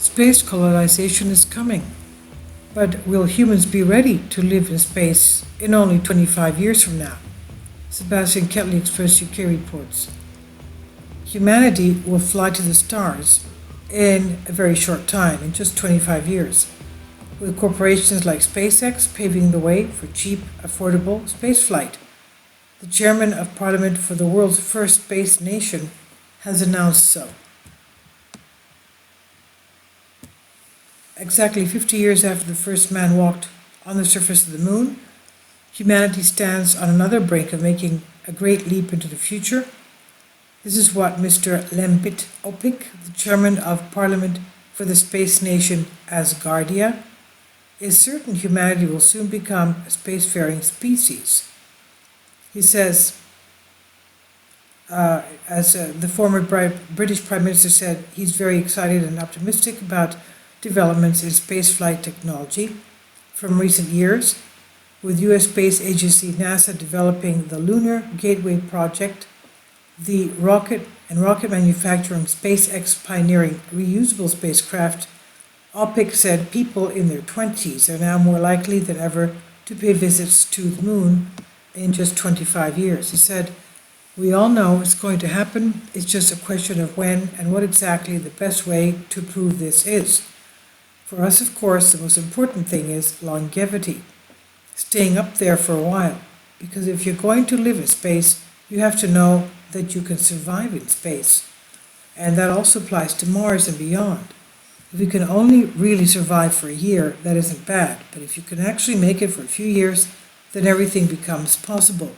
Space colonization is coming, but will humans be ready to live in space in only 25 years from now? Sebastian Ketley Express UK reports. Humanity will fly to the stars in a very short time, in just 25 years, with corporations like SpaceX paving the way for cheap, affordable spaceflight. The chairman of Parliament for the world's first space nation has announced so. Exactly 50 years after the first man walked on the surface of the moon, humanity stands on another brink of making a great leap into the future. This is what Mr. Lembit Opik, the chairman of Parliament for the space nation Asgardia, is certain humanity will soon become a spacefaring species. He says, as the former British Prime Minister said, he's very excited and optimistic about developments in spaceflight technology from recent years, with U.S. space agency NASA developing the Lunar Gateway project, the rocket manufacturing SpaceX pioneering reusable spacecraft. Opik said people in their 20s are now more likely than ever to pay visits to the moon in just 25 years. He said, "We all know it's going to happen. It's just a question of when and what exactly the best way to prove this is. For us, of course, the most important thing is longevity, staying up there for a while, because if you're going to live in space, you have to know that you can survive in space. And that also applies to Mars and beyond. If you can only really survive for a year, that isn't bad, but if you can actually make it for a few years, then everything becomes possible."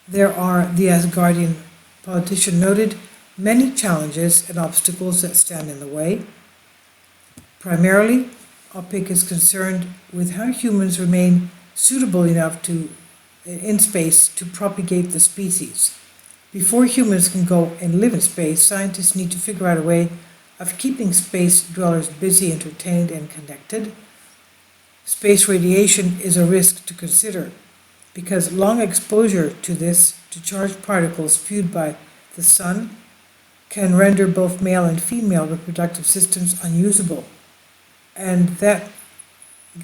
There are, the Asgardian politician noted, many challenges and obstacles that stand in the way. Primarily, Opik is concerned with how humans remain suitable enough in space to propagate the species. Before humans can go and live in space, scientists need to figure out a way of keeping space dwellers busy, entertained, and connected. Space radiation is a risk to consider, because long exposure to charged particles spewed by the sun can render both male and female reproductive systems unusable. And that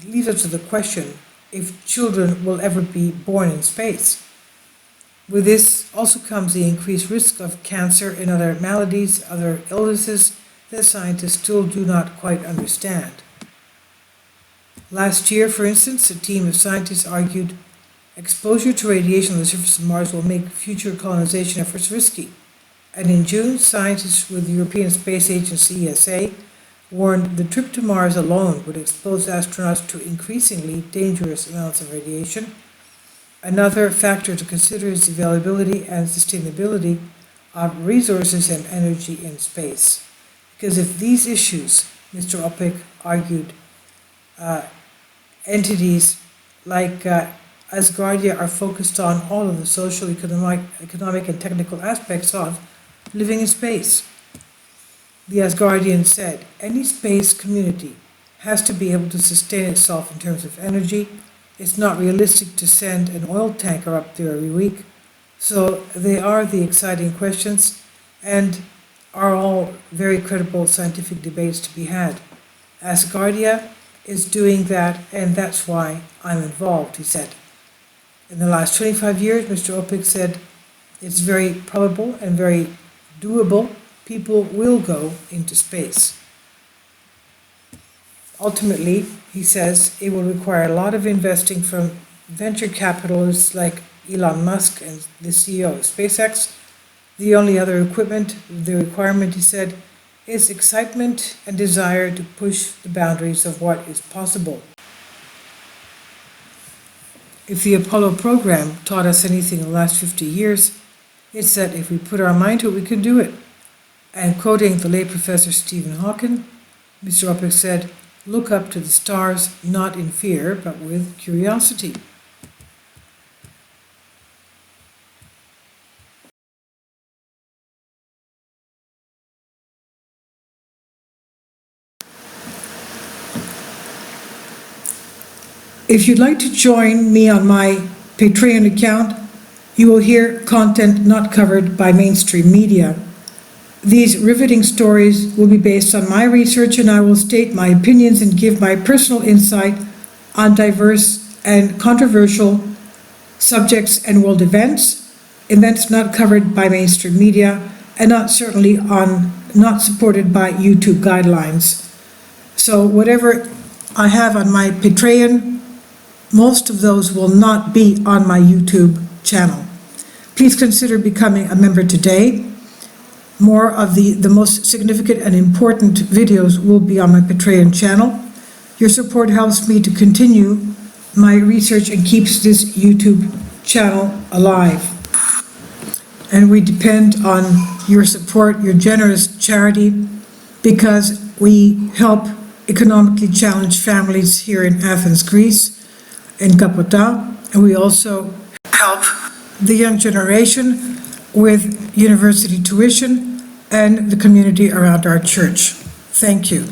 leads us to the question if children will ever be born in space. With this also comes the increased risk of cancer and other maladies, other illnesses that scientists still do not quite understand. Last year, for instance, a team of scientists argued exposure to radiation on the surface of Mars will make future colonization efforts risky. And in June, scientists with the European Space Agency, ESA, warned the trip to Mars alone would expose astronauts to increasingly dangerous amounts of radiation. Another factor to consider is the availability and sustainability of resources and energy in space. Because if these issues, Mr. Opik argued, entities like Asgardia are focused on all of the social, economic, and technical aspects of living in space. The Asgardian said, any space community has to be able to sustain itself in terms of energy. It's not realistic to send an oil tanker up there every week. So they are the exciting questions and are all very credible scientific debates to be had. Asgardia is doing that, and that's why I'm involved, he said. In the last 25 years, Mr. Opik said, it's very probable and very doable. People will go into space. Ultimately, he says, it will require a lot of investing from venture capitalists like Elon Musk and the CEO of SpaceX. The only other the requirement, he said, is excitement and desire to push the boundaries of what is possible. If the Apollo program taught us anything in the last 50 years, it's that if we put our mind to it, we can do it. And quoting the late Professor Stephen Hawking, Mr. Opik said, look up to the stars not in fear, but with curiosity. If you'd like to join me on my Patreon account, you will hear content not covered by mainstream media. These riveting stories will be based on my research, and I will state my opinions and give my personal insight on diverse and controversial subjects and world events not covered by mainstream media, and not supported by YouTube guidelines. So whatever I have on my Patreon, most of those will not be on my YouTube channel. Please consider becoming a member today. More of the most significant and important videos will be on my Patreon channel. Your support helps me to continue my research and keeps this YouTube channel alive. And we depend on your support, your generous charity, because we help economically challenged families here in Athens, Greece, in Kapota, and we also help the young generation with university tuition and the community around our church. Thank you.